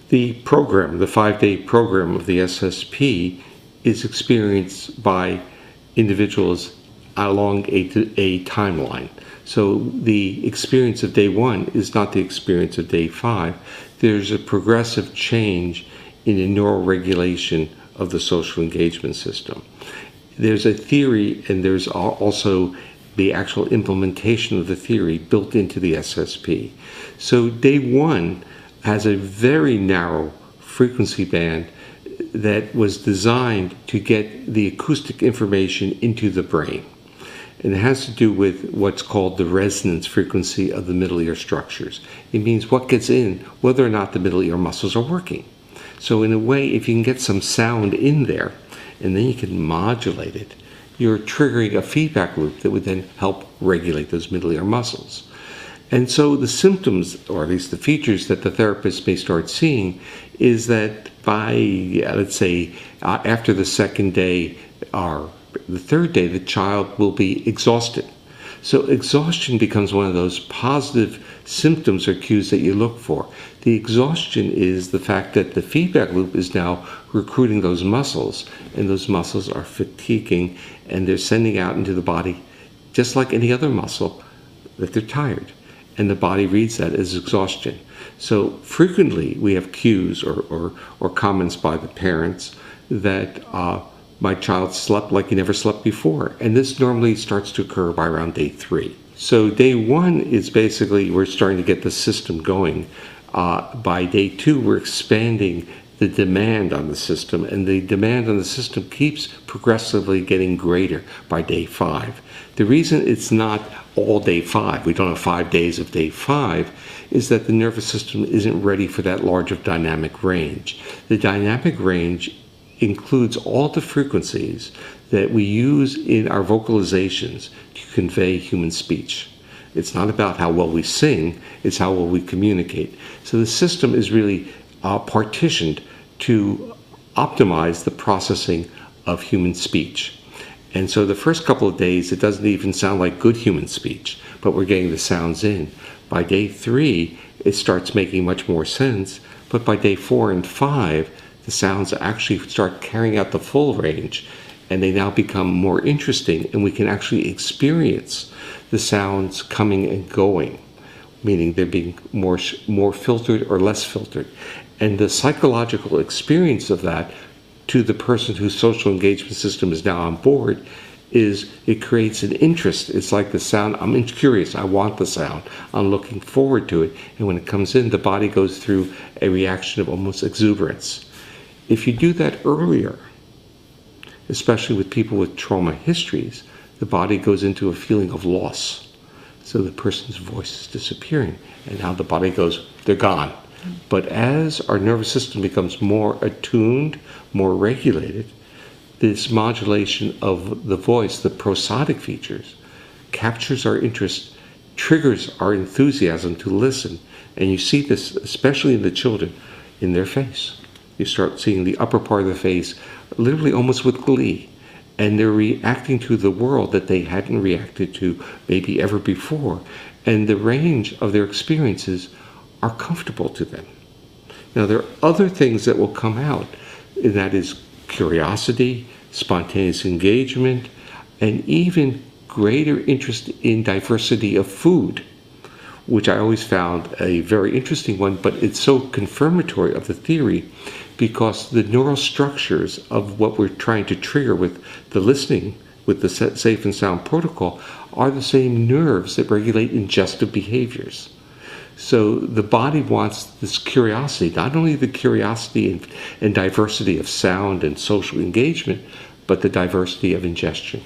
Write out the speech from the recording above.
The program, the 5-day program of the SSP, is experienced by individuals along a timeline. So the experience of day 1 is not the experience of day 5. There's a progressive change in the neural regulation of the social engagement system. There's a theory, and there's also the actual implementation of the theory built into the SSP. So day 1 has a very narrow frequency band that was designed to get the acoustic information into the brain. And it has to do with what's called the resonance frequency of the middle ear structures. It means what gets in, whether or not the middle ear muscles are working. So in a way, if you can get some sound in there, and then you can modulate it, you're triggering a feedback loop that would then help regulate those middle ear muscles. And so the symptoms, or at least the features that the therapist may start seeing, is that by, let's say, after the second day or the third day, the child will be exhausted. So exhaustion becomes one of those positive symptoms or cues that you look for. The exhaustion is the fact that the feedback loop is now recruiting those muscles, and those muscles are fatiguing, and they're sending out into the body, just like any other muscle, that they're tired. And the body reads that as exhaustion. So frequently we have cues or comments by the parents that my child slept like he never slept before. And this normally starts to occur by around day 3. So day 1 is basically we're starting to get the system going. By day 2, we're expanding the demand on the system, and the demand on the system keeps progressively getting greater by day 5. The reason it's not all day 5, we don't have 5 days of day 5, is that the nervous system isn't ready for that large of dynamic range. The dynamic range includes all the frequencies that we use in our vocalizations to convey human speech. It's not about how well we sing, it's how well we communicate. So the system is really partitioned to optimize the processing of human speech. And so the first couple of days, it doesn't even sound like good human speech, but we're getting the sounds in. By day 3, it starts making much more sense, but by day 4 and 5, the sounds actually start carrying out the full range, and they now become more interesting, and we can actually experience the sounds coming and going, meaning they're being more filtered or less filtered. And the psychological experience of that to the person whose social engagement system is now on board is it creates an interest. It's like the sound, I'm curious, I want the sound, I'm looking forward to it. And when it comes in, the body goes through a reaction of almost exuberance. If you do that earlier, especially with people with trauma histories, the body goes into a feeling of loss. So the person's voice is disappearing, and now the body goes, they're gone. But as our nervous system becomes more attuned, more regulated, this modulation of the voice, the prosodic features, captures our interest, triggers our enthusiasm to listen. And you see this, especially in the children, in their face. You start seeing the upper part of the face literally almost with glee. And they're reacting to the world that they hadn't reacted to maybe ever before. And the range of their experiences are comfortable to them. Now, there are other things that will come out, and that is curiosity, spontaneous engagement, and even greater interest in diversity of food, which I always found a very interesting one, but it's so confirmatory of the theory because the neural structures of what we're trying to trigger with the listening, with the safe and sound protocol, are the same nerves that regulate ingestive behaviors. So the body wants this curiosity, not only the curiosity and diversity of sound and social engagement, but the diversity of ingestion.